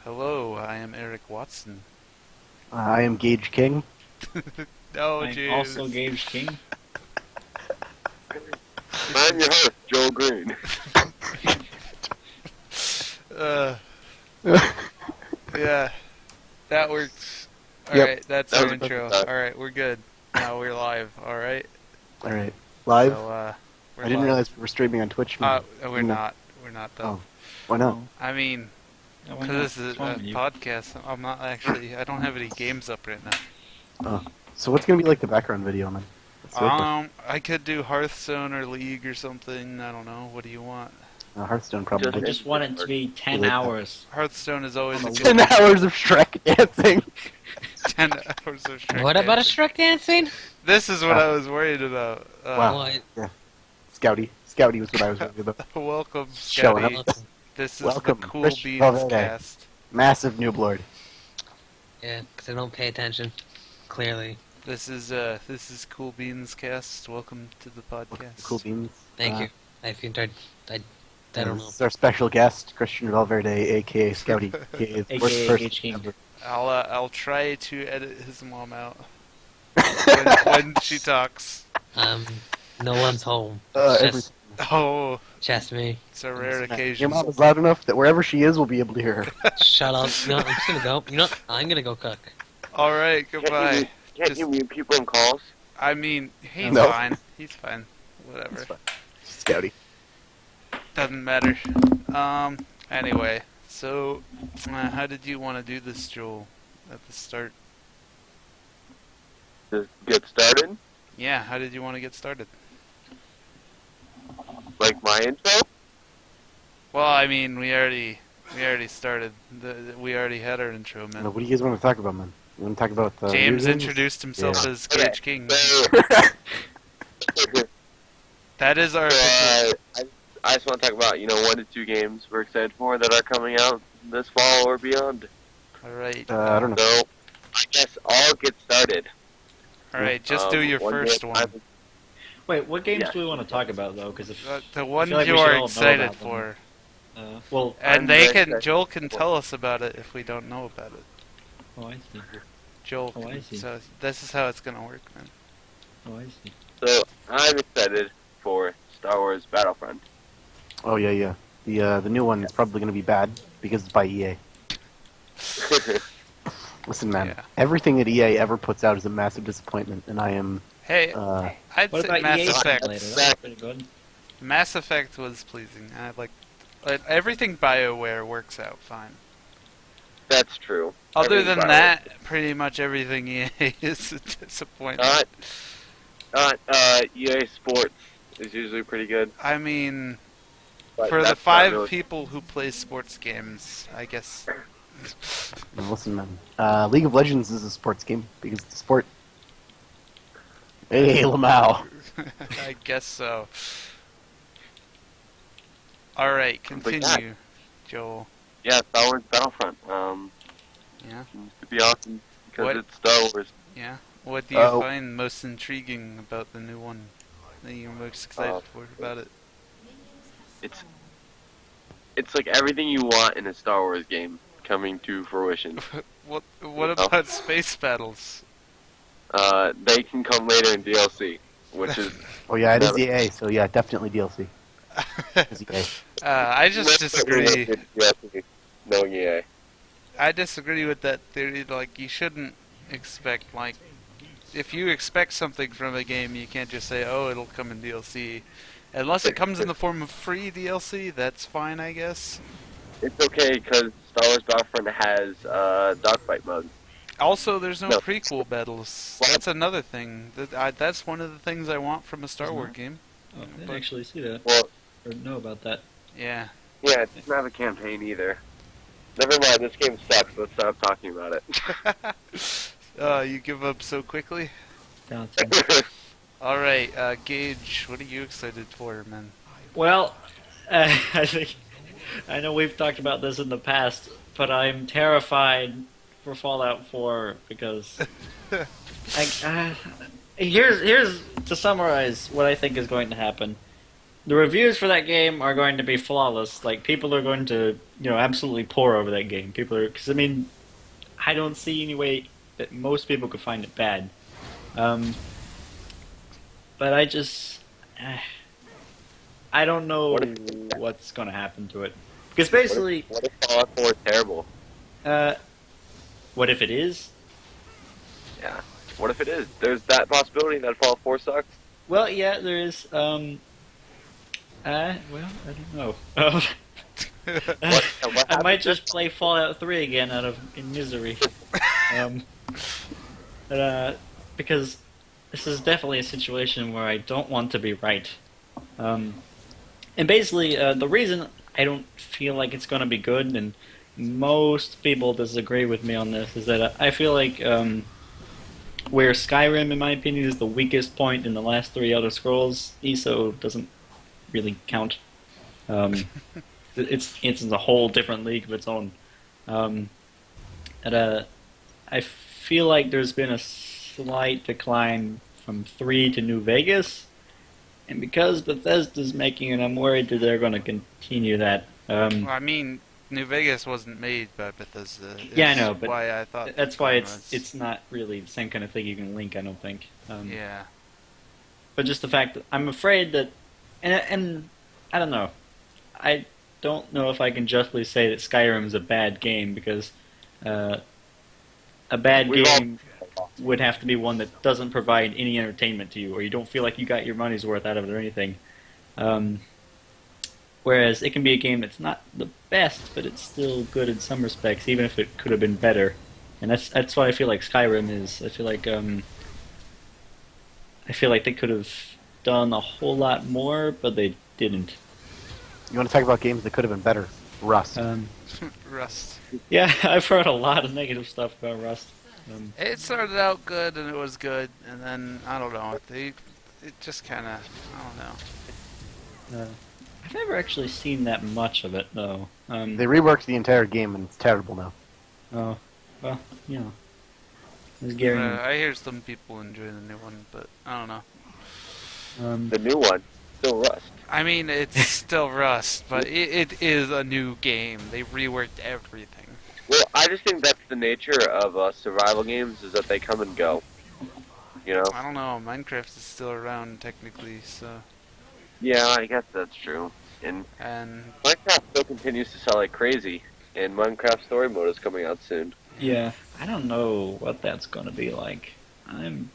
Hello, I am Eric Watson. I am Gage King. No, I'm James. also Gage King. I'm your host, Joel Green. Yeah, that works. Yep. Alright, that's That our was a intro. perfect time. Alright, we're good. Now we're live, alright? All right, live. So, we're I didn't live. realize we were streaming on Twitch. We're not. We're not, though. Oh, why not? I mean, Oh, why because not? this is What's wrong a with you? podcast, I'm not actually, I don't have any games up right now. So what's gonna be like the background video, man? That's the real question. I could do Hearthstone or League or something, I don't know. What do you want? Hearthstone probably. I just want it to be 10 Like that. hours. Hearthstone is always a good 10 hours of Shrek dancing. 10 hours of Shrek What about a dancing. Shrek dancing? This is what I was worried about. Wow. What? Scouty was what I was worried about. Welcome, Showing Scotty. up. This is Welcome, the Cool Christian Beans Valverde. cast. Massive noob lord. Yeah, because I don't pay attention. Clearly. This is Cool Beans cast. Welcome to the podcast. Cool beans. Thank you. I don't know. This is our special guest, Christian Valverde, aka Scouty, aka the worst AKA person Gage King. ever. I'll try to edit his mom out when she talks. No one's home. Every- Just, Oh, just me. it's a rare Your occasion. mom is loud enough that wherever she is, we'll be able to hear her. Shut up. You know, I'm just gonna go. You know, I'm gonna go cook. All right, goodbye. Can't Just- you mute people in calls? I mean, he's No. fine. He's fine. Whatever. It's fine. Scouty. Doesn't matter. Anyway, so how did you want to do this, Joel? At the start? Just get started? Yeah, how did you want to get started? Like my intro? Well, I mean, we already started. We already had our intro, What man. do you guys want to talk about, man? You want to talk about James new games? introduced himself Yeah. as Gage King. So, That is our. I just want to talk about, 1 to 2 games we're excited for that are coming out this fall or beyond. All right. I don't know. So, I guess I'll get started. All right. Just do your One first game one. I've- Wait, what games Yeah. do we want to talk about, though? Because if... The one I feel like you we should are all know excited about them. for, well... and I'm they very can. excited Joel can for- tell us about it if we don't know about it. Oh, I see. Joel. Oh, I Can, see. so this is how it's gonna work, man. Oh, I see. So, I'm excited for Star Wars Battlefront. Oh yeah. The new one is probably going to be bad because it's by EA. Listen, man, Yeah. everything that EA ever puts out is a massive disappointment, and I am. Hey, I'd What say about Mass EA Effect. Simulator? That's pretty good. Mass Effect was pleasing. I like everything BioWare works out fine. That's true. Other Everything than BioWare. that, pretty much everything EA is a disappointment. EA Sports is usually pretty good. I mean, But for the that's not 5 really- people who play sports games, I guess. Listen, man. League of Legends is a sports game because it's a sport. Hey, Lamau. I guess so. All right, continue, Joel. Yeah, Star Wars Battlefront. Yeah, It'd be awesome because What- it's Star Wars. yeah. What do you Oh. find most intriguing about the new one that you're most excited for about it? It's like everything you want in a Star Wars game coming to fruition. What about space battles? They can come later in DLC, which is Oh yeah, it is Never. EA, so yeah, definitely DLC. It's EA. I just disagree. DLC, knowing EA. I disagree with that theory. Like, you shouldn't expect, like, if you expect something from a game, you can't just say, oh, it'll come in DLC. Unless it comes in the form of free DLC, that's fine, I guess. It's okay because Star Wars Battlefront has dogfight mode. Also, there's no No. prequel battles. What? That's another thing. That's one of the things I want from a Star Wars game. Oh, I didn't actually see that. Well, Or know about that. Yeah. yeah, it doesn't have a campaign either. Never mind, this game sucks. Let's stop talking about it. You give up so quickly? Dancing. Alright, Gage, what are you excited for, man? Well, I think... I know we've talked about this in the past, but I'm terrified for Fallout 4 because... here's to summarize what I think is going to happen. the reviews for that game are going to be flawless. Like, people are going to, absolutely pour over that game. Because, I don't see any way that most people could find it bad. But I just, I don't know what's going to happen to it. Because basically, What if Fallout 4 is terrible? what if it is? Yeah. What if it is? There's that possibility that Fallout 4 sucks? Well, yeah, there is. Well, I don't know. I might just play Fallout 3 again in misery. Because this is definitely a situation where I don't want to be right. And basically, the reason I don't feel like it's going to be good, and most people disagree with me on this, is that I feel like where Skyrim, in my opinion, is the weakest point in the last 3 Elder Scrolls, ESO doesn't really count. It's in a whole different league of its own. I feel like there's been a slight decline from 3 to New Vegas, and because Bethesda's making it, I'm worried that they're going to continue that. New Vegas wasn't made by Bethesda. Yeah, I know, but why I thought that's why it's not really the same kind of thing you can link, I don't think. Yeah. But just the fact that I'm afraid that, and I don't know, I don't know if I can justly say that Skyrim is a bad game, because a bad game would have to be one that doesn't provide any entertainment to you, or you don't feel like you got your money's worth out of it or anything. Whereas it can be a game that's not the best, but it's still good in some respects, even if it could have been better. And that's why I feel like Skyrim is. I feel like they could have done a whole lot more, but they didn't. You want to talk about games that could have been better? Rust. Rust. Yeah, I've heard a lot of negative stuff about Rust. It started out good, and it was good, and then, I don't know, it just kind of, I don't know. I've never actually seen that much of it, though. They reworked the entire game, and it's terrible now. Oh, well, As Gary. I hear some people enjoy the new one, but I don't know. The new one, still Rust. It's still Rust, but it is a new game. They reworked everything. Well, I just think that's the nature of survival games, is that they come and go. I don't know. Minecraft is still around technically, so. Yeah, I guess that's true. And Minecraft still continues to sell like crazy, and Minecraft Story Mode is coming out soon. Yeah, I don't know what that's going to be like. I'm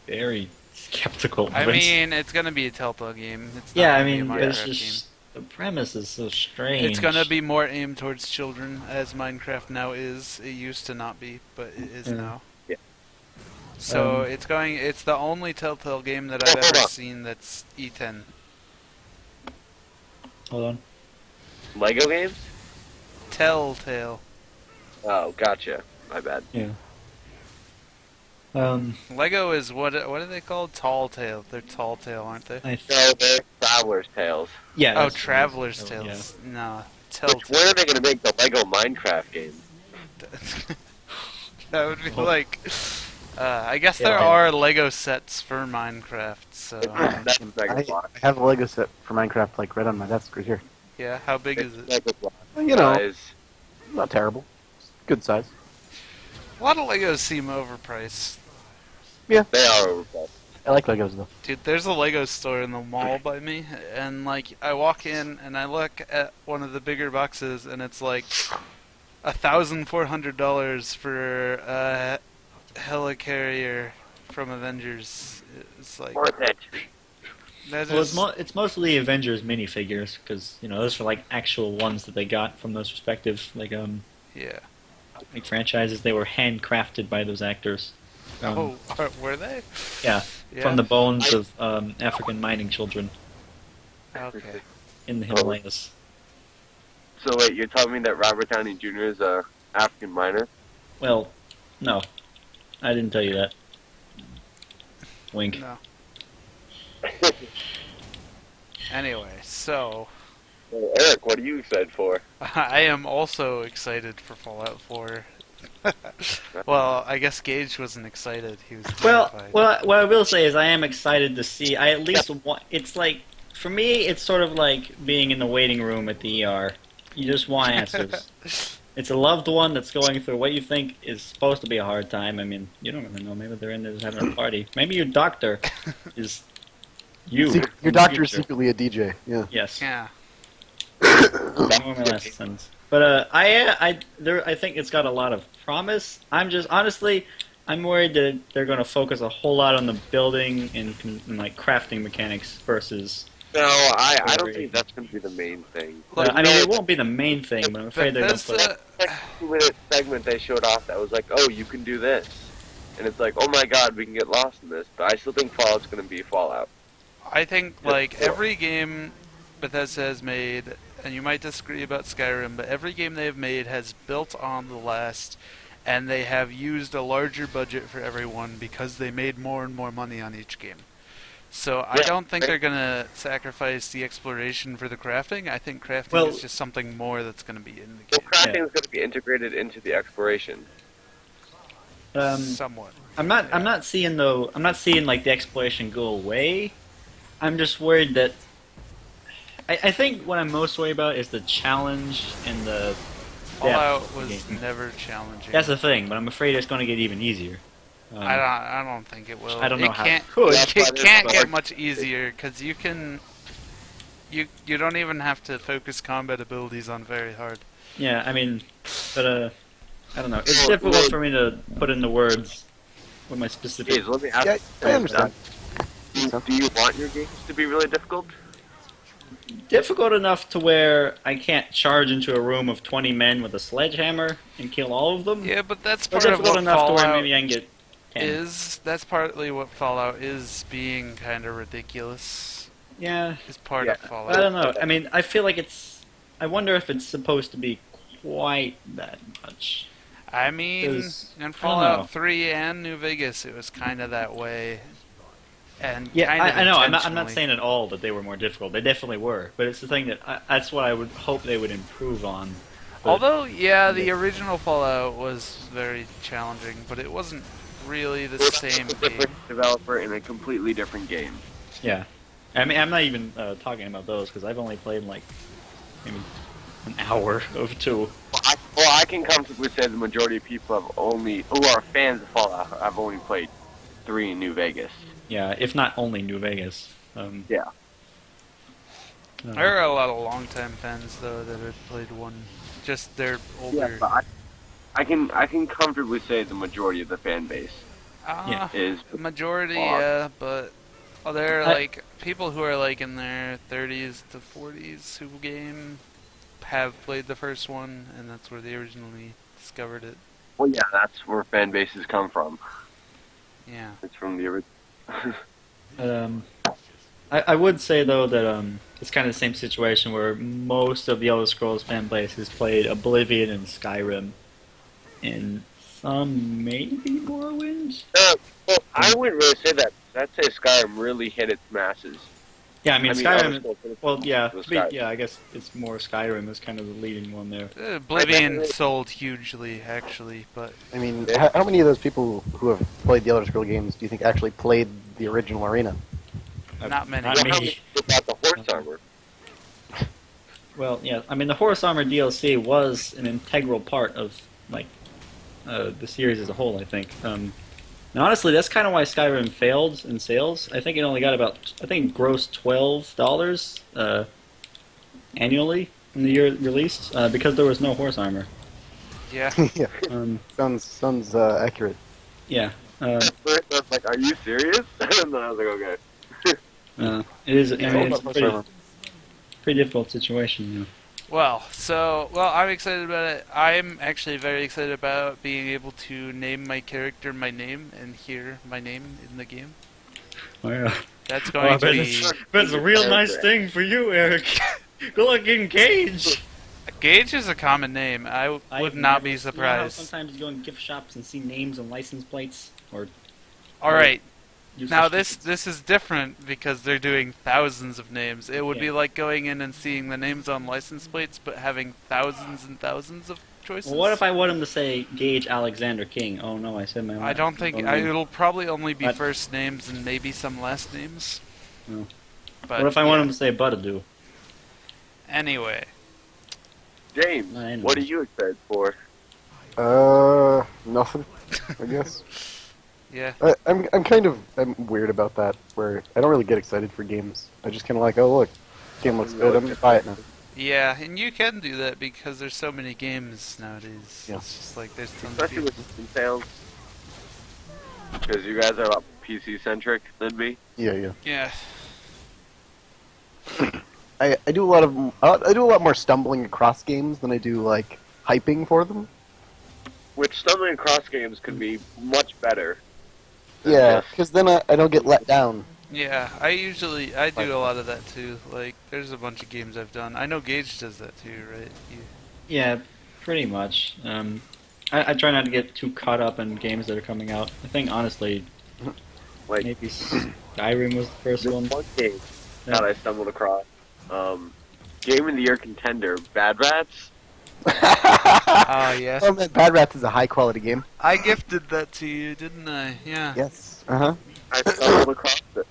very skeptical of it. It's going to be a Telltale game. It's yeah, not gonna be a Minecraft it's just the premise is so strange. It's going to be more aimed towards children, as Minecraft now is. It used to not be, but it is now. Yeah. So it's the only Telltale game that I've ever seen that's E10. Hold on. Lego games? Telltale. Oh, gotcha. My bad. Yeah. Lego is what are they called? Tall Tale. They're Tall Tale, aren't they? No, they're Traveler's Tales. Yeah. Oh, Traveler's Tales. Yeah. No, Telltale. When are they going to make the Lego Minecraft game? That would be like. I guess there are Lego sets for Minecraft. So. That's Mega I have a Lego set for Minecraft, like right on my desk right here. Yeah. How big is it? Mega Block Well, size. not terrible. Good size. A lot of Legos seem overpriced. They are overpriced. I like Legos though. Dude, there's a Lego store in the mall by me, and I walk in and I look at one of the bigger boxes, and it's like $1,400 for a helicarrier from Avengers. It's like Worth it. It's mostly Avengers minifigures, because those are like actual ones that they got from those respective yeah. like franchises. They were handcrafted by those actors. Were they? Yeah, from the bones of African mining children Okay. in the Himalayas. So wait, you're telling me that Robert Downey Jr. is a African miner? Well, no, I didn't tell you that. Wink. No. Anyway, so Well, Eric, what are you excited for? I am also excited for Fallout 4. Well, I guess Gage wasn't excited. He was terrified. Well, what I will say is I am excited to see. I at least want. It's like for me, it's sort of like being in the waiting room at the ER. You just want answers. It's a loved one that's going through what you think is supposed to be a hard time. I mean, you don't really know. Maybe they're in there just having a party. Maybe your doctor is you. Your doctor is secretly a DJ. Yeah. Yes. Yeah. More or less sense. But I think it's got a lot of promise. Honestly, I'm worried that they're going to focus a whole lot on the building and like crafting mechanics versus. No, I don't think that's going to be the main thing. I mean, it won't be the main thing, but I'm afraid they're going to put. That 2-minute segment they showed off that was like, oh, you can do this, and it's like, oh my god, we can get lost in this. But I still think Fallout's going to be Fallout. I think like every game Bethesda has made, and you might disagree about Skyrim, but every game they've made has built on the last, and they have used a larger budget for everyone because they made more and more money on each game. So I don't think they're going to sacrifice the exploration for the crafting. I think crafting is just something more that's going to be in the game. Well, crafting is going to be integrated into the exploration. Somewhat. I'm not seeing like the exploration go away. I'm just worried that. I think what I'm most worried about is the challenge and the. Fallout was never challenging. That's the thing, but I'm afraid it's going to get even easier. I don't think it will. I don't know how it could. could. It can't get much easier because you don't even have to focus combat abilities on very hard. Yeah, I mean, but I don't know. It's difficult for me to put into words what my specific. Jeez, let me ask. Yeah, I understand. Do you want your games to be really difficult? Difficult enough to where I can't charge into a room of 20 men with a sledgehammer and kill all of them. Yeah, but that's Or part of difficult what enough Fallout to where maybe I can get 10. That's partly what Fallout is, being kind of ridiculous. Yeah. Is part of Fallout. I don't know. I mean, I feel like it's. I wonder if it's supposed to be quite that much. I mean, in Fallout 3 and New Vegas, it was kind of that way. And yeah, kind of I know. I'm not saying at all that they were more difficult. They definitely were. But it's the thing that that's what I would hope they would improve on. But, although, yeah, the original Fallout was very challenging, but it wasn't really the same a different game. developer in a completely different game. Yeah. I mean, I'm not even talking about those because I've only played like maybe an hour of 2. I can comfortably say the majority of people who are fans of Fallout have only played 3 in New Vegas. Yeah, if not only New Vegas. Yeah. There are a lot of longtime fans though that have played 1. Just they're older. Yeah, but I can comfortably say the majority of the fan base is the majority, Fallout. but there are like people who are like in their 30s to 40s who have played the first one, and that's where they originally discovered it. Well, yeah, that's where fan bases come from. Yeah. It's from the original. I would say though that it's kind of the same situation where most of the Elder Scrolls fan base has played Oblivion and Skyrim, and some maybe Morrowind. Well, I wouldn't really say that. I'd say Skyrim really hit its masses. Yeah, I mean Skyrim. Well, yeah, Skyrim. yeah. I guess it's more Skyrim is kind of the leading one there. Oblivion sold hugely, actually, but I mean, how many of those people who have played the Elder Scrolls games do you think actually played the original arena? not many. Not Well, how me. many about the horse armor? Well, yeah. I mean, the Horse Armor DLC was an integral part of like the series as a whole. I think. And honestly, that's kind of why Skyrim failed in sales. I think it only got it grossed $12 annually in the year it released because there was no horse armor. Yeah. Yeah, sounds accurate. Yeah. At first, I was like, "Are you serious?" And then I was like, "Okay." It is. I It's all mean, about it's horse a pretty difficult situation. Well, I'm excited about it. I'm actually very excited about being able to name my character my name and hear my name in the game. Oh, yeah. That's going to be... That's a real nice thing for you, Eric. Go look Engage. Gage is a common name. I would not be surprised. You know how sometimes you go in gift shops and see names and license plates, or Alright, use now such- this is different because they're doing thousands of names. It would be Yeah. like going in and seeing the names on license plates, but having thousands and thousands of choices. Well, what if I want him to say Gage Alexander King? Oh no, I said my. I don't think... Oh, no. it'll probably only be But- first names and maybe some last names. No. But What if I want him to say "but-a-do"? Anyway, James, I know. what are you excited for? Nothing, I guess. yeah. I'm weird about that, where I don't really get excited for games. I just kind of like, oh look, game looks good, I'm gonna buy it now. Yeah, and you can do that because there's so many games nowadays. Yeah. It's just like there's tons Especially of with games. Steam sales. Because you guys are a lot PC-centric than me. Yeah. Yeah. I do a lot more stumbling across games than I do like hyping for them. Which stumbling across games could be much better. than Yeah, just- because then I don't get let down. Yeah, I do a lot of that too. Like, there's a bunch of games I've done. I know Gage does that too, right? Yeah, pretty much. I try not to get too caught up in games that are coming out. I think honestly, like, maybe Skyrim was the first this one. one game Yeah. that I stumbled across. Game of the Year contender, Bad Rats. Ah, yes. Oh man, Bad Rats is a high quality game. I gifted that to you, didn't I? Yeah. Yes. Uh-huh. I stumbled across it.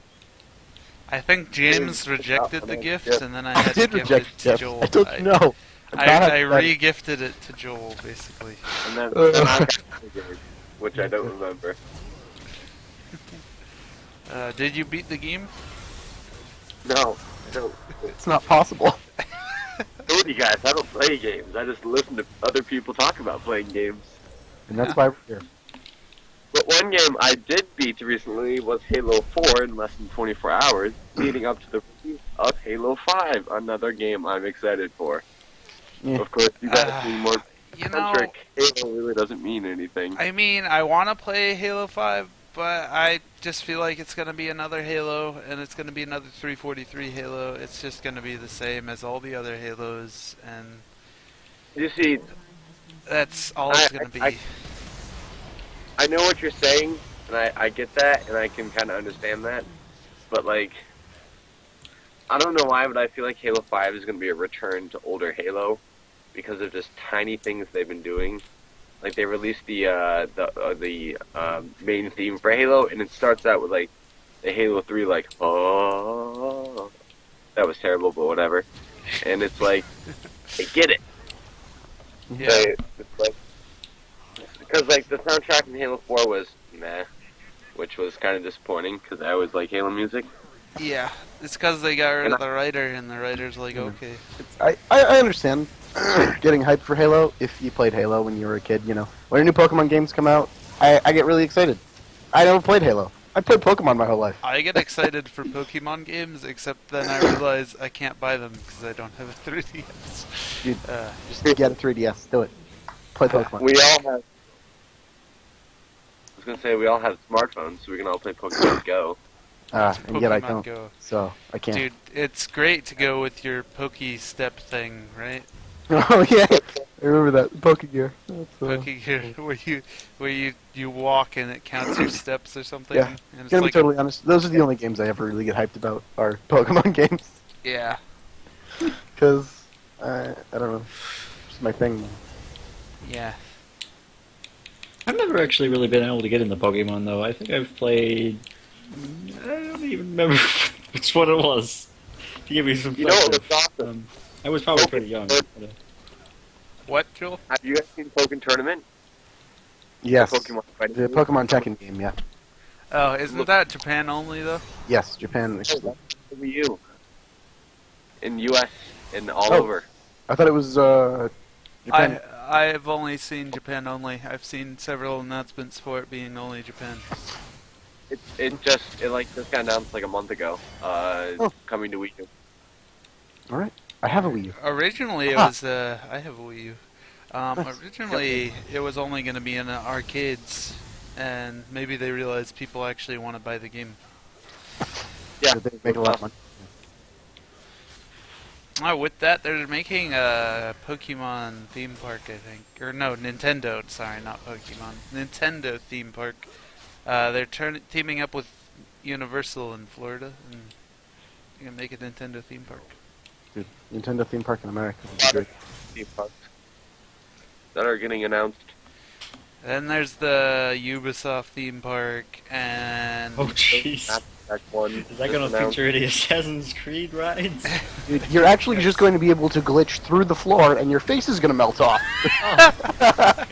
I think James rejected the gift, Yeah. and then I I had to did give reject it to Jeff. Joel. I don't know. I re-gifted it to Joel, basically. And then I got the game, which I don't remember. Did you beat the game? No, I don't. It's not possible. I told you guys, I don't play games. I just listen to other people talk about playing games. And that's why we're here. But one game I did beat recently was Halo 4 in less than 24 hours, leading up to the release of Halo 5, another game I'm excited for. Yeah. Of course, you guys being more You know, centric, Halo really doesn't mean anything. I mean, I want to play Halo 5, but I just feel like it's going to be another Halo, and it's going to be another 343 Halo. It's just going to be the same as all the other Halos, and You see, that's all it's going to be. I know what you're saying, and I get that, and I can kind of understand that, but, like, I don't know why, but I feel like Halo 5 is going to be a return to older Halo because of just tiny things they've been doing. Like, they released the main theme for Halo, and it starts out with, like, the Halo 3, like, oh, that was terrible, but whatever. And it's like, I get it. Yeah. It's like, because, like, the soundtrack in Halo 4 was meh, which was kind of disappointing, because I always like Halo music. Yeah, it's because they got rid of the writer, and the writer's like, okay. I understand getting hyped for Halo if you played Halo when you were a kid, you know. When new Pokemon games come out, I get really excited. I never played Halo. I played Pokemon my whole life. I get excited for Pokemon games, except then I realize I can't buy them because I don't have a 3DS. Dude, just get a 3DS. Do it. Play Pokemon. We all have. I was gonna say we all have smartphones, so we can all play Pokemon Go. And yet I Pokemon don't. Go. So, I can't. Dude, it's great to go with your Poke-Step thing, right? Oh, yeah. I remember that. Pokegear. Pokegear, where you walk and it counts your steps or something. Yeah. And it's Gonna be like, totally honest. Those are the only games I ever really get hyped about are Pokemon games. yeah. Because, I don't know. It's my thing. Yeah. I've never actually really been able to get into Pokemon though. I think I've played. I don't even remember which one it was. To give me some You know what was perspective. awesome? I was probably pretty young. But, What, Joel? Have you guys seen Pokken Tournament? Yes. The Pokemon fighting The game? Pokemon Tekken game, yeah. Oh, isn't that Japan only, though? Yes, Japan. Oh, that's Wii U. In U.S. and all Oh. over. I thought it was, Japan. I've only seen Japan only. I've seen several announcements for it being only Japan. It just got announced like a month ago. Coming to Wii U. Alright. I have a Wii U. Originally, it was, I have a Wii U. Originally, it was only going to be in arcades, and maybe they realized people actually want to buy the game. Yeah. They make a lot of money. Oh, with that, they're making a Pokemon theme park, I think. Or no, Nintendo, sorry, not Pokemon. Nintendo theme park. They're teaming up with Universal in Florida, and they're going to make a Nintendo theme park. Dude, Nintendo theme park in America. Other theme parks that are getting announced. Then there's the Ubisoft theme park, and oh jeez. Act 1. Is that going to feature any Assassin's Creed rides? Dude, you're actually just going to be able to glitch through the floor, and your face is going to melt off.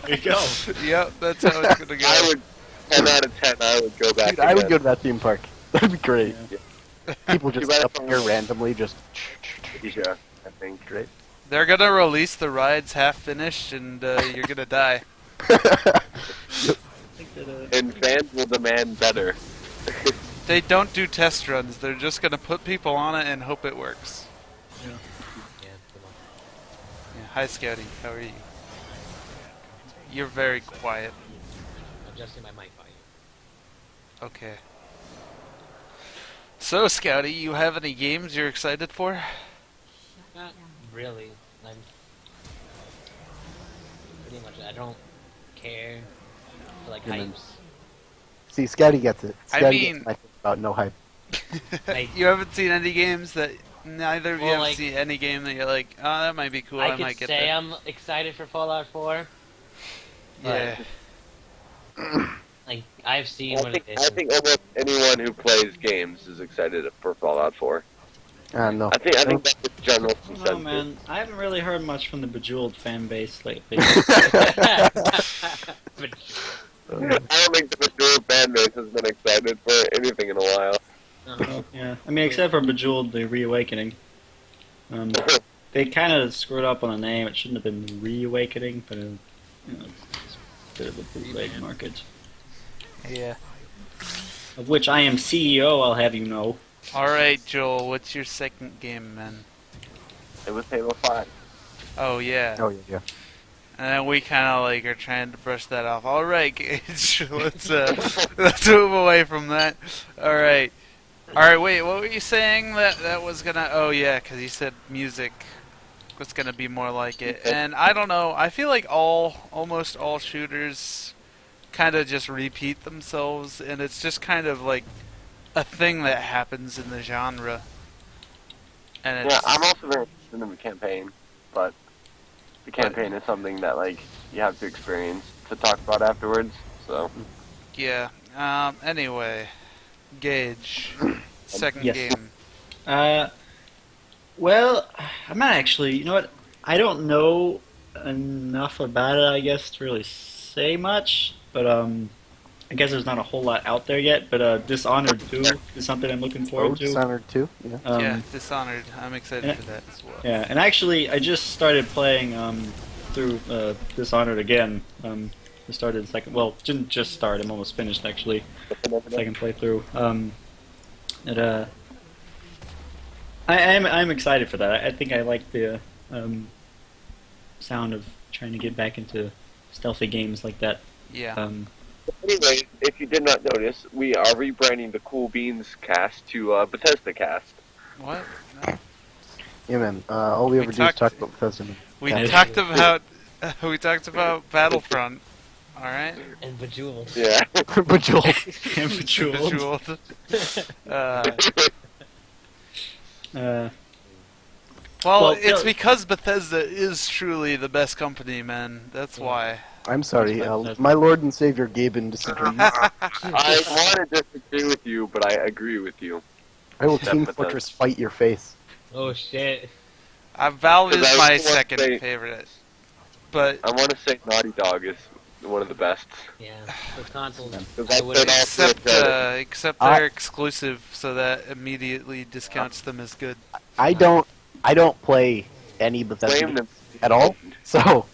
There you go. Yep, that's how it's gonna go. I would, 10 out of 10, I would go back Dude, I would again. go to that theme park. That'd be great. Yeah. People just bad up if here randomly, just... Yeah, I think. Great. They're gonna release the rides half finished, and you're gonna die. I think that, And fans will demand better. They don't do test runs. They're just gonna put people on it and hope it works. Yeah, come on. Yeah. Hi, Scouty. How are you? You're very quiet. I'm adjusting my mic volume. Okay. So, Scouty, you have any games you're excited for? Not really. I'm pretty much. I don't care for like Yeah, man. hypes. See, Scouty gets it. I Scouty mean- gets my thing about no hype. Like- You haven't seen any games that neither of you Well, have like- seen any game that you're like, oh, that might be cool. I I could might get say that. I'm excited for Fallout 4. Yeah. Like I've seen I what think, it I is. think almost anyone who plays games is excited for Fallout 4. No. I think that's the general Oh consensus. man, I haven't really heard much from the Bejeweled fan base lately. But I don't think the Bejeweled fan base has been excited for anything in a while. Oh, yeah, I mean, except for Bejeweled: The Reawakening. They kind of screwed up on the name. It shouldn't have been Reawakening, but you know, it's a bit of a bootleg market, Yeah. of which I am CEO. I'll have you know. Alright, Joel, what's your second game, man? It was Halo 5. Oh, yeah. Oh, yeah. And then we kind of like are trying to brush that off. Alright, Gage, let's move away from that. Alright. Alright, wait, what were you saying that was gonna... Oh, yeah, because you said music was gonna be more like it. And I don't know, I feel like almost all shooters kind of just repeat themselves, and it's just kind of like a thing that happens in the genre. And it's, Yeah, I'm also very interested in the campaign, but the campaign is something that, like, you have to experience to talk about afterwards, so... yeah. Anyway, Gage, second Yes. game. Well, I'm not actually. You know what? I don't know enough about it, I guess, to really say much. But I guess there's not a whole lot out there yet. But Dishonored 2 is something I'm looking Oh, forward to. Dishonored 2, yeah. Yeah, Dishonored. I'm excited yeah. for that as well. Yeah, and actually, I just started playing through Dishonored again. I started second. Well, didn't just start. I'm almost finished actually. Second playthrough. I'm excited for that. I think I like the sound of trying to get back into stealthy games like that. Yeah. Anyway, if you did not notice, we are rebranding the Cool Beans cast to Bethesda cast. What? No. Yeah, man. All we We ever do is talked- talk about Bethesda. We Yeah. talked about Battlefront. All right. and Bejeweled. Yeah. Bejeweled. And Bejeweled. Bejeweled. Uh, Well, Well, it's no- because Bethesda is truly the best company, man. That's why. I'm sorry. My Lord and Savior Gaben disagrees. I want to disagree with you, but I agree with you. I will Except Team Bethesda. Fortress fight your face. Oh shit. Valve is Because I my was gonna second say- favorite, but I want to say Naughty Dog is one of the best. Yeah. For consoles, Because I I would. played all three of them. except they're exclusive, so that immediately discounts them as good. I don't play any Bethesda Blame games them. at all. So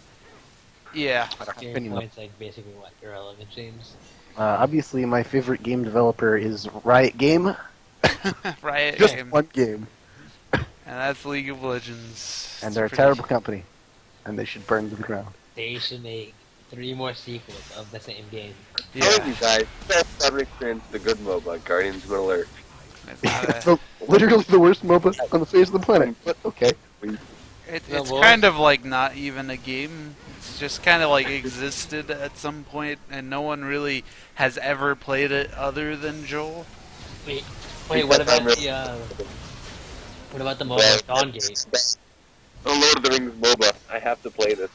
Yeah. Your opinion. points like basically what irrelevant, James. obviously, my favorite game developer is Riot Game. Riot Just Game. one game, And that's League of Legends. and It's they're a pretty- terrible company, and they should burn to the ground. They should make 3 more sequels of the same game. Telling Yeah. you guys, best ever experienced the good MOBA, Guardians of Middle Earth. It's, not It's a, literally the worst MOBA on the face of the planet. But okay. it's well, kind of like not even a game. It's just kind of like existed at some point, and no one really has ever played it other than Joel. Wait, what about the MOBA of Dawngate? Oh, Lord of the Rings MOBA. I have to play this.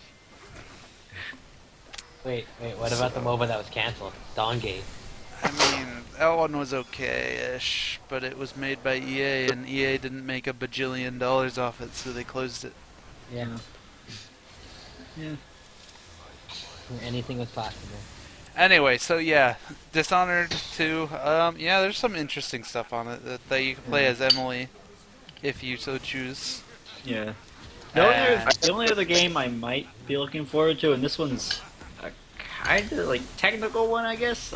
Wait, what about the MOBA that was cancelled? Dawngate. I mean, that one was okay-ish, but it was made by EA, and EA didn't make $1 bajillion off it, so they closed it. Yeah. Yeah. Anything was possible. Anyway, so yeah, Dishonored 2. Yeah, there's some interesting stuff on it that you can play as Emily, if you so choose. Yeah. And- The only other game I might be looking forward to, and this one's a kind of like technical one, I guess,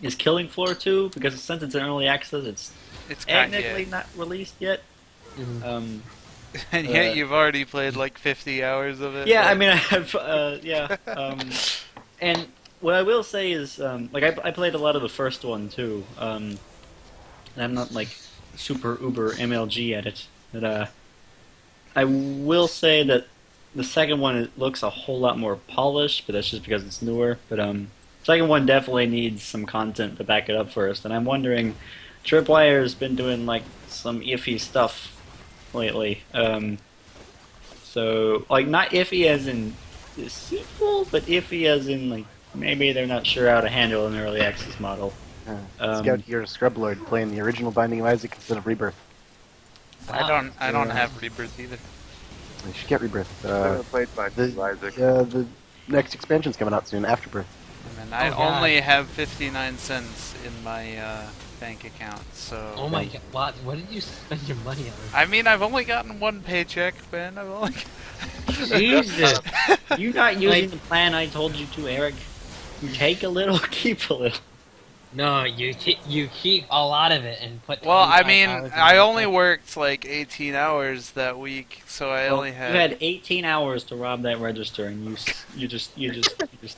is Killing Floor 2, because since it's in early access, it's technically not released yet. Mhm. And yet you've already played like 50 hours of it. Yeah, right? I mean, I have, and what I will say is, like, I played a lot of the first one, too, and I'm not, like, super uber MLG at it, but, I will say that the second one, it looks a whole lot more polished, but that's just because it's newer, but, second one definitely needs some content to back it up first, and I'm wondering, Tripwire's been doing, like, some iffy stuff lately, so, like, not iffy as in deceitful, but iffy as in, like, maybe they're not sure how to handle an early access model. Scout here, Scrublord, playing the original Binding of Isaac instead of Rebirth. I don't have Rebirth either. You should get Rebirth. I haven't played Binding of Isaac. The next expansion's coming out soon, Afterbirth. And I Oh, God. only have 59 cents in my bank account, so... Oh my god, what did you spend your money on? I mean, I've only gotten one paycheck, Ben. I've only... Jesus! You not using the plan I told you to, Eric? You take a little, keep a little. No, you keep a lot of it and put. Well, I 25 mean, hours in I it. only worked like 18 hours that week, so I only You had... had 18 hours to rob that register, and you just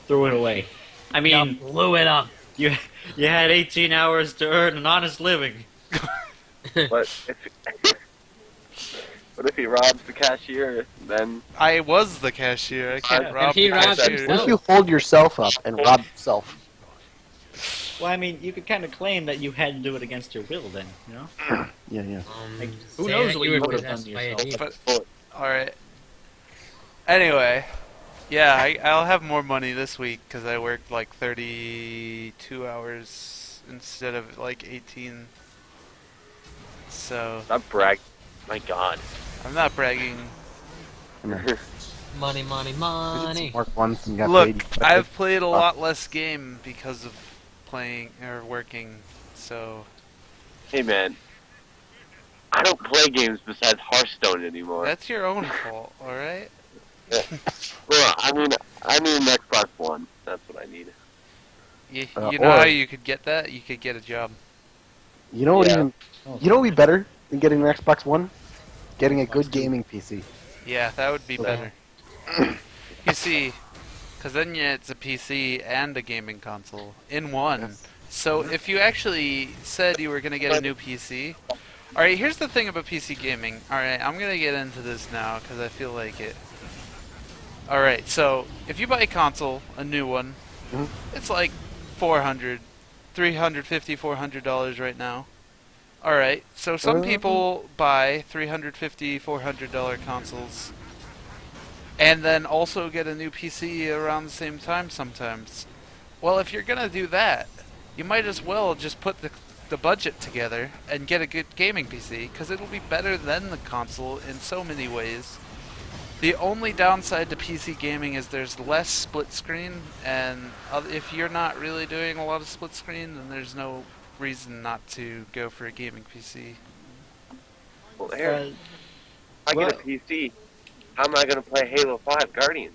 threw it away. I You mean, blew it up. you had 18 hours to earn an honest living. But if he robs the cashier, then I was the cashier. I can't If rob he the robs cashier. himself- What if you hold yourself up and rob yourself? Well, I mean, you could kind of claim that you had to do it against your will, then, you know? Yeah. Like, who say knows that what you you were would have done possessed to by a yourself? demon. But, alright. Anyway, yeah, I'll have more money this week because I worked like 32 hours instead of like 18. So, stop bragging. My God. I'm not bragging. Money, money, money. Mark once and got Look, paid. I've played a lot less game because of playing or working, so... Hey man, I don't play games besides Hearthstone anymore. That's your own fault, alright? Well, I mean Xbox One. That's what I need. You or- know how you could get that? You could get a job. You know what Yeah. even? You know what would be better than getting an Xbox One? Getting a good gaming PC. Yeah, that would be Okay. better. You see, because then it's a PC and a gaming console in one. Yes. So if you actually said you were going to get a new PC... Alright, here's the thing about PC gaming. Alright, I'm going to get into this now because I feel like it. Alright, so if you buy a console, a new one, Mhm. it's like $450, $400 right now. Alright, so some people buy $350, $400 consoles and then also get a new PC around the same time sometimes. Well, if you're gonna do that, you might as well just put the budget together and get a good gaming PC, because it'll be better than the console in so many ways. The only downside to PC gaming is there's less split screen, and if you're not really doing a lot of split screen, then there's no reason not to go for a gaming PC. Well, here, Uh, if I get a PC, how am I going to play Halo 5 Guardians?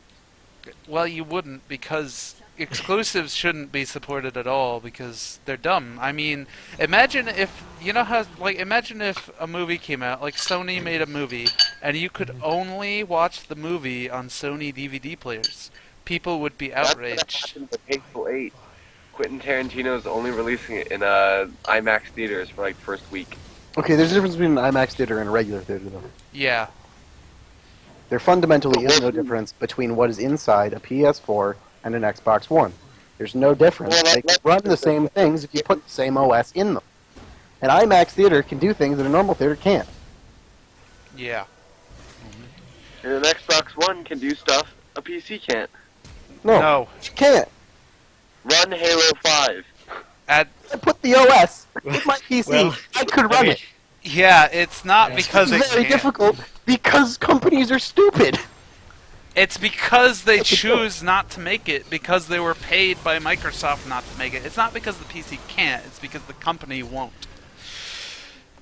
Well, you wouldn't, because exclusives shouldn't be supported at all because they're dumb. I mean, imagine if imagine if a movie came out, like Sony made a movie, and you could only watch the movie on Sony DVD players. People would be That's outraged. what happened with Hateful Eight. Quentin Tarantino's only releasing it in IMAX theaters for like first week. Okay, there's a difference between an IMAX theater and a regular theater, though. Yeah. There fundamentally is no difference between what is inside a PS4 and an Xbox One. There's no difference. Well, They can run the same things if you put the same OS in them. An IMAX theater can do things that a normal theater can't. Yeah. And an Xbox One can do stuff a PC can't. No, No. you can't. Run Halo 5. At I put the OS with my PC. Well, I could run it. Yeah, it's not Yeah. because It's it very can't. difficult because companies are stupid. It's because they That's a choose not to make it because they were paid by Microsoft not to make it. It's not because the PC can't, it's because the company won't.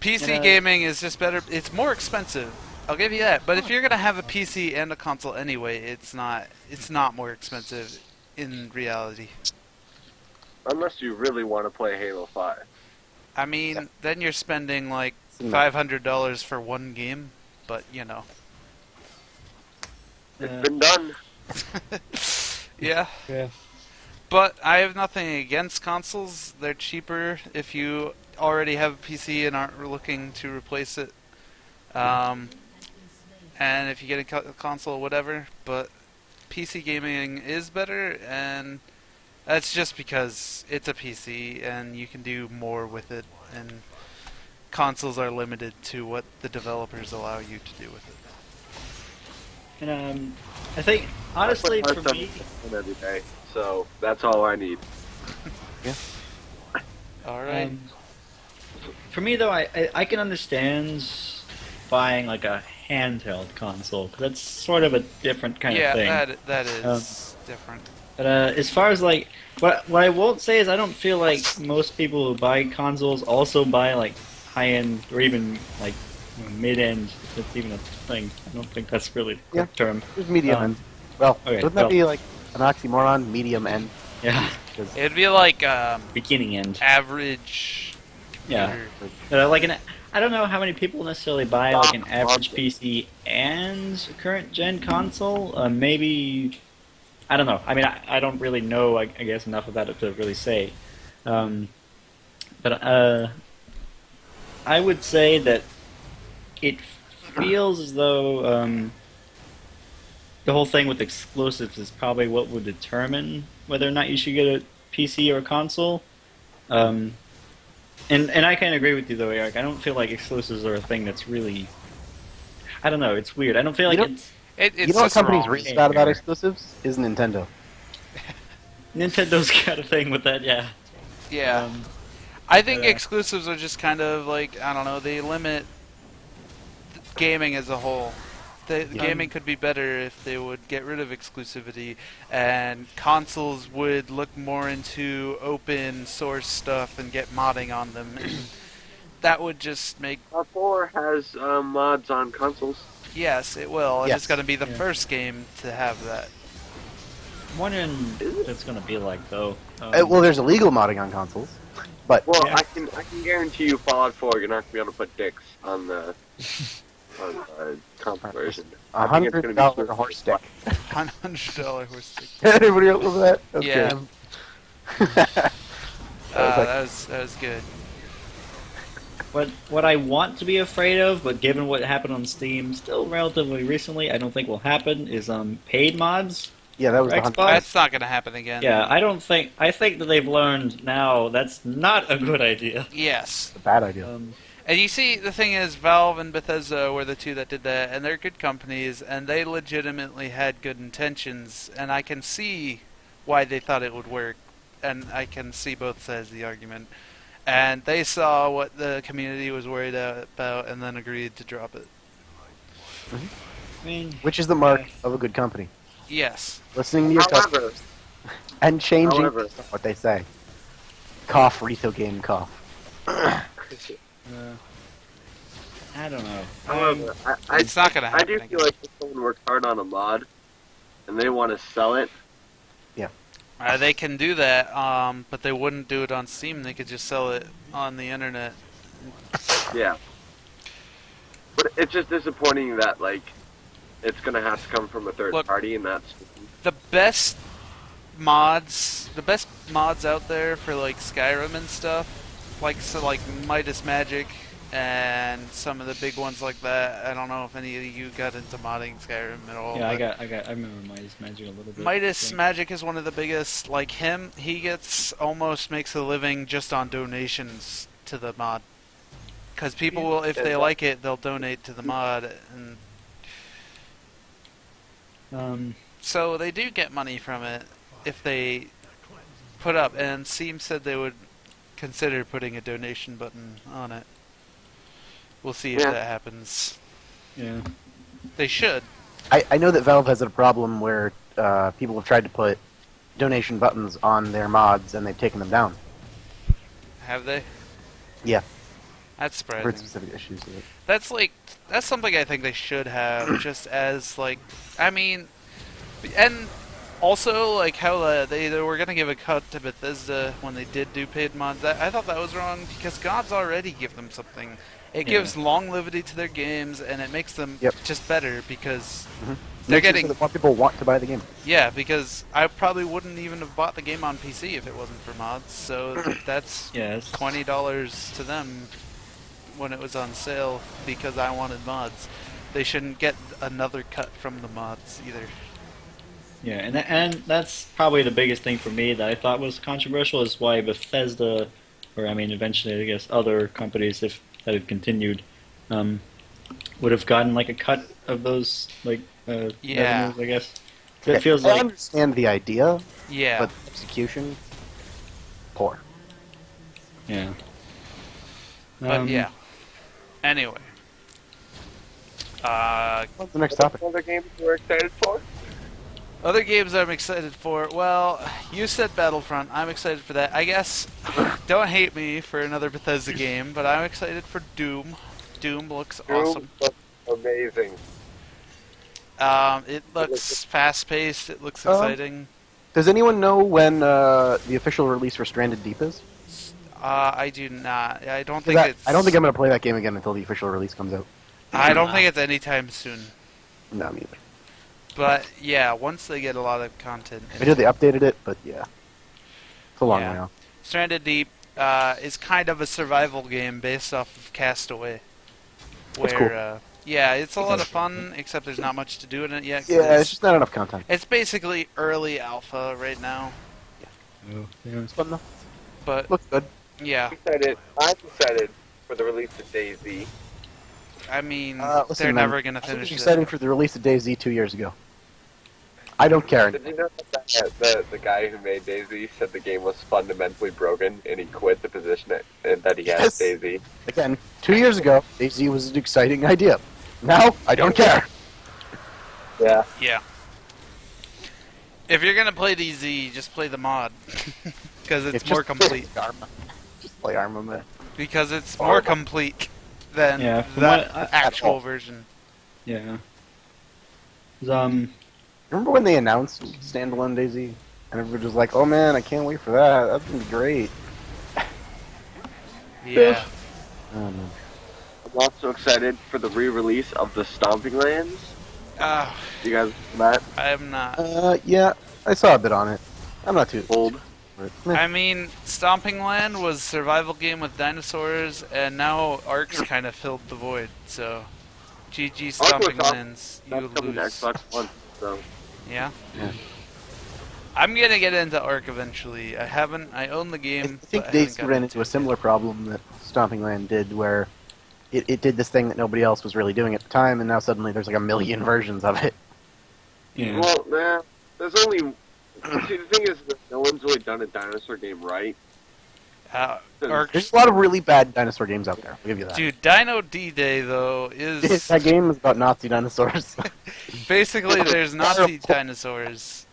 PC gaming is just better. It's more expensive. I'll give you that. But if you're going to have a PC and a console anyway, it's not more expensive in reality. Unless you really want to play Halo 5. I mean, Yeah. then you're spending like No. $500 for one game, but you know. It's been done. Yeah. Yeah. But I have nothing against consoles. They're cheaper if you already have a PC and aren't looking to replace it. And if you get a console, whatever. But PC gaming is better, and that's just because it's a PC and you can do more with it. And consoles are limited to what the developers allow you to do with it. And I think honestly I for play me, every day, so that's all I need. Alright. For me though, I can understand buying like a handheld console because that's sort of a different kind of thing. Yeah, that is different. But as far as like what I won't say is I don't feel like most people who buy consoles also buy like high end or even like mid end. If that's even a thing. I don't think that's really the correct term. There's medium end. Well, okay, wouldn't that be like an oxymoron? Medium end. Yeah, 'Cause- It'd be like beginning end. average. Yeah. computer. Like I don't know how many people necessarily buy like an average PC and a current gen console. Maybe I don't know. I mean, I don't really know. I guess enough about it to really say. But I would say that it feels as though the whole thing with exclusives is probably what would determine whether or not you should get a PC or a console. And I kind of agree with you though, Eric. I don't feel like exclusives are a thing that's really. I don't know. It's weird. I don't feel like it's. It's you know what just companies wrong. really bad about exclusives? Is Nintendo. Nintendo's got a thing with that, yeah. Yeah. I think yeah. exclusives are just kind of like, I don't know, they limit gaming as a whole. Gaming could be better if they would get rid of exclusivity, and consoles would look more into open source stuff and get modding on them. And that would just make... R4 has mods on consoles. Yes, it will. And Yes. it's going to be the Yeah. first game to have that. I'm wondering what it's going to be like, though. Well, there's illegal modding on consoles, but Well, Yeah. I can guarantee you Fallout 4, you're not going to be able to put dicks on the console version. I think it's gonna be $100 super horse stick. $100 horse stick. Anybody else with that? That's Yeah. good. That was good. What I want to be afraid of, but given what happened on Steam still relatively recently, I don't think will happen, is paid mods. Yeah, that was the Xbox? $100. That's not going to happen again. Yeah, I think that they've learned now that's not a good idea. Yes. It's a bad idea. And you see, the thing is, Valve and Bethesda were the two that did that, and they're good companies, and they legitimately had good intentions, and I can see why they thought it would work, and I can see both sides of the argument. And they saw what the community was worried about, and then agreed to drop it. I mean, Which is the mark of a good company. Yes. Listening to your However, customers and changing However- what they say. Cough, retail game, cough. I don't know. however, I It's not going to I happen do again. feel like if someone worked hard on a mod and they want to sell it, They can do that, but they wouldn't do it on Steam. They could just sell it on the internet. yeah. But it's just disappointing that like it's gonna have to come from a third Look, party, and that's The best mods out there for like Skyrim and stuff, like Midas Magic and some of the big ones like that. I don't know if any of you got into modding Skyrim at all. Yeah, but I remember Midas Magic a little bit. Midas Yeah. Magic is one of the biggest. Like him, he almost makes a living just on donations to the mod. Because people will, if they like it, they'll donate to the mod, and so they do get money from it if they put up. And Steam said they would consider putting a donation button on it. We'll see if Yeah. that happens. Yeah. They should. I know that Valve has a problem where people have tried to put donation buttons on their mods and they've taken them down. Have they? Yeah, That's I've heard surprising. specific issues with it. That's something I think they should have, just as like, I mean, and also like how they were gonna give a cut to Bethesda when they did do paid mods. I thought that was wrong because gods already give them something. It gives longevity to their games and it makes them just better because they're Makes it getting so that more people want to buy the game. yeah. Because I probably wouldn't even have bought the game on PC if it wasn't for mods. So that's Yes. $20 to them when it was on sale because I wanted mods. They shouldn't get another cut from the mods either. Yeah, and that's probably the biggest thing for me that I thought was controversial is why Bethesda, or I mean, eventually I guess other companies that have continued, would have gotten like a cut of those like revenues, I guess. It feels I like understand the idea, Yeah. but the execution, poor. yeah. But yeah. Anyway. What's the next topic? Other games we're excited for? Other games I'm excited for. Well, you said Battlefront. I'm excited for that. I guess, don't hate me for another Bethesda game, but I'm excited for Doom. Doom looks awesome. Looks amazing. It looks fast-paced. It looks exciting. Does anyone know when the official release for Stranded Deep is? I do not. I don't think it's. I don't think I'm going to play that game again until the official release comes out. I don't think it's anytime soon. No, me either. But yeah, once they get a lot of content. I know they updated it, but yeah. It's a long Yeah. way off. Stranded Deep is kind of a survival game based off of Castaway. That's Where, yeah, it's a lot of fun, except there's not much to do in it yet. 'Cause Yeah, it's just not enough content. it's basically early alpha right now. Oh, yeah. It's fun though. But, Looks good. yeah, I'm excited for the release of DayZ. I mean, Listen, they're man, never going to I was finish excited it. for the release of DayZ 2 years ago. I don't care. Did you know that the guy who made DayZ said the game was fundamentally broken and he quit the position that he has Yes. DayZ? Again, 2 years ago, DayZ was an exciting idea. Now, I don't care. Yeah. Yeah. If you're going to play DZ, just play the mod. Because it's more complete. Arma. Just play Arma, man. Because it's more complete than Yeah, from that what actual version. Yeah. 'Cause, Remember when they announced standalone DayZ? And everybody was like, oh man, I can't wait for that. That's going to be great. Yeah. Oh, man. I'm also excited for the re-release of the Stomping Lands. You guys that I am not. Yeah, I saw a bit on it. I'm not too old? but, meh. I mean, Stomping Land was a survival game with dinosaurs, and now Ark's kind of filled the void, so... GG Stomping awesome. Lands, you That's coming to lose. Xbox One. So Yeah? Yeah. I'm gonna get into Ark eventually. I own the game, I think but I haven't DayZ gotten ran into a similar problem that Stomping Land did, where it did this thing that nobody else was really doing at the time, and now suddenly there's like a million versions of it. yeah. well, nah. There's only. See, the thing is that no one's really done a dinosaur game right. There's Ark's... a lot of really bad dinosaur games out there. I'll give you that. Dude, Dino D-Day, though, is... That game is about Nazi dinosaurs. Basically, there's Nazi Terrible. dinosaurs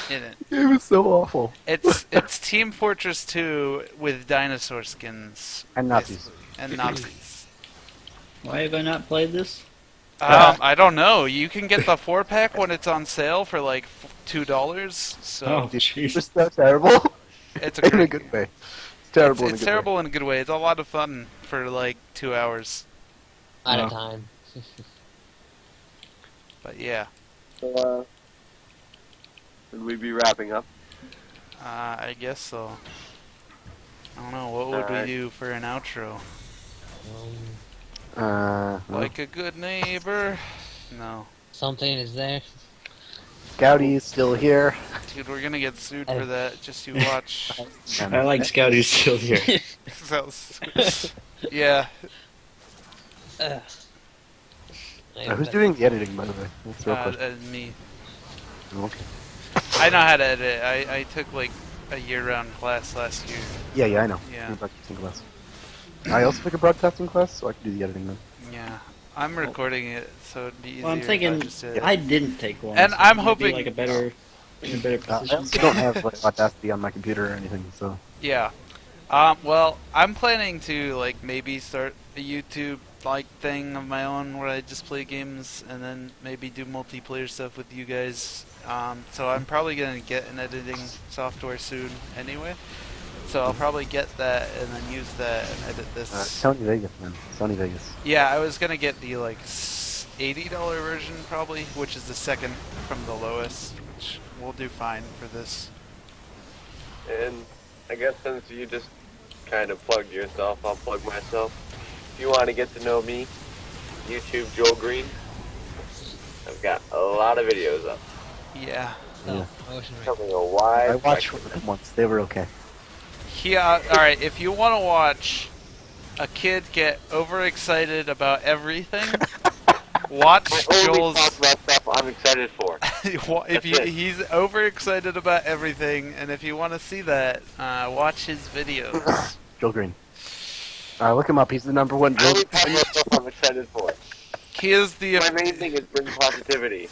in it. It was so awful. It's Team Fortress 2 with dinosaur skins. And Nazis. basically, And Nazis. Why have I not played this? I don't know. You can get the 4-pack when it's on sale for like $2. So Oh, It's jeez. just so terrible. it's a In a great good way. It's terrible in a It's good terrible in a good way. It's a lot of fun for like 2 hours. Out Wow. of time. But yeah, So, should we be wrapping up? I guess so. I don't know. What would we Alright. do for an outro? Well, Like a good neighbor? No. Something is there. Scouty's still here. Dude, we're gonna get sued for that. Just you watch. I like Scouty's still here. So, yeah. Who's doing the editing, by the way? That's real quick. Me. Okay. I know how to edit. I took like a year-round class last year. Yeah, I know. Yeah. I'm a broadcasting class. I also took a broadcasting class, so I can do the editing then. Yeah. I'm recording it, so it'd be easier Well, I'm if thinking I just did it. I didn't take one, And so I'm you might be, hoping- like in a better I position. also don't have like Audacity on my computer or anything, so Yeah. Well, I'm planning to like maybe start a YouTube like thing of my own where I just play games and then maybe do multiplayer stuff with you guys. So I'm probably gonna get an editing software soon anyway. So I'll probably get that and then use that and edit this. Sony Vegas, man. Sony Vegas. Yeah, I was gonna get the like $80 version probably, which is the second from the lowest, which will do fine for this. And I guess since you just kind of plugged yourself, I'll plug myself. If you want to get to know me, YouTube Joel Green. I've got a lot of videos up. Yeah. Oh, Ocean Ring. Covering a wide I watched spectrum. them once. They were okay. Yeah, alright, if you want to watch a kid get overexcited about everything, watch I only Joel's... talk about stuff I'm excited for. if you, he's overexcited about everything, and if you want to see that, watch his videos. Joel Green. Look him up. He's the number one I Joel. only talk about stuff I'm excited for. He is the... My main thing is bring positivity.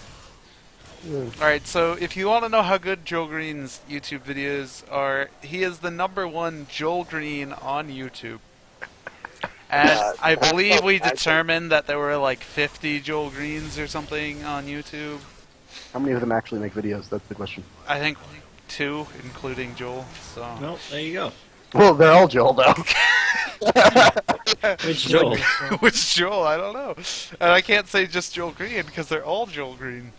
Alright, so if you want to know how good Joel Green's YouTube videos are, he is the number one Joel Green on YouTube. And I believe we determined that there were like 50 Joel Greens or something on YouTube. How many of them actually make videos? That's the question. I think 2, including Joel. So Well, there you go. Well, they're all Joel, though. Which Joel? which Joel? I don't know. And I can't say just Joel Green because they're all Joel Green.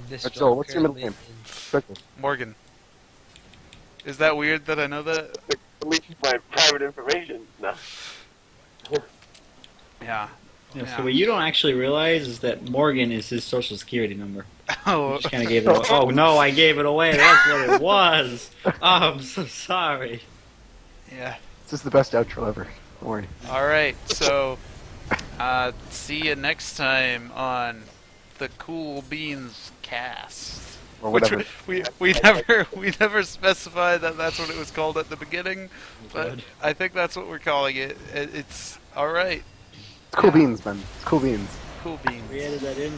This Joel, Joel what's your middle currently name? is- Quickly. Morgan. Is that weird that I know that? Leaks my private information. No. Yeah. Yeah, so what you don't actually realize is that Morgan is his social security number. Oh. Just kind of gave it away. Oh no, I gave it away. That's what it was. Oh, I'm so sorry. Yeah. This is the best outro ever. Don't worry. All right. So, see you next time on the Cool Beans Cast. Or Which whatever. we never specified that that's what it was called at the beginning, but Good. I think that's what we're calling it. It's all right. It's cool beans, man. It's cool beans. Cool Beans. We added that in.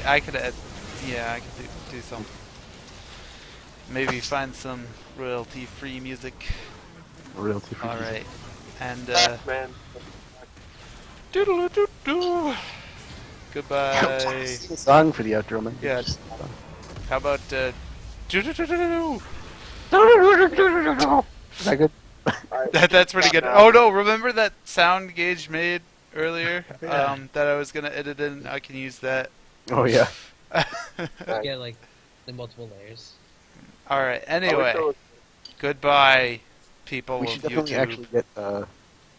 I could add. Yeah, I could do something. Maybe find some royalty-free music. Royalty free. All right. And Man. doodle-doo-doo. Goodbye. Sing a song for the outro, man. Yeah. How about doodle-doo-doo-doo? Is that good? That's pretty good. Oh no! Remember that sound Gage made earlier? That I was gonna edit in. I can use that. Oh, yeah. Get like the multiple layers. All right. Anyway, goodbye, people We of should definitely YouTube. actually get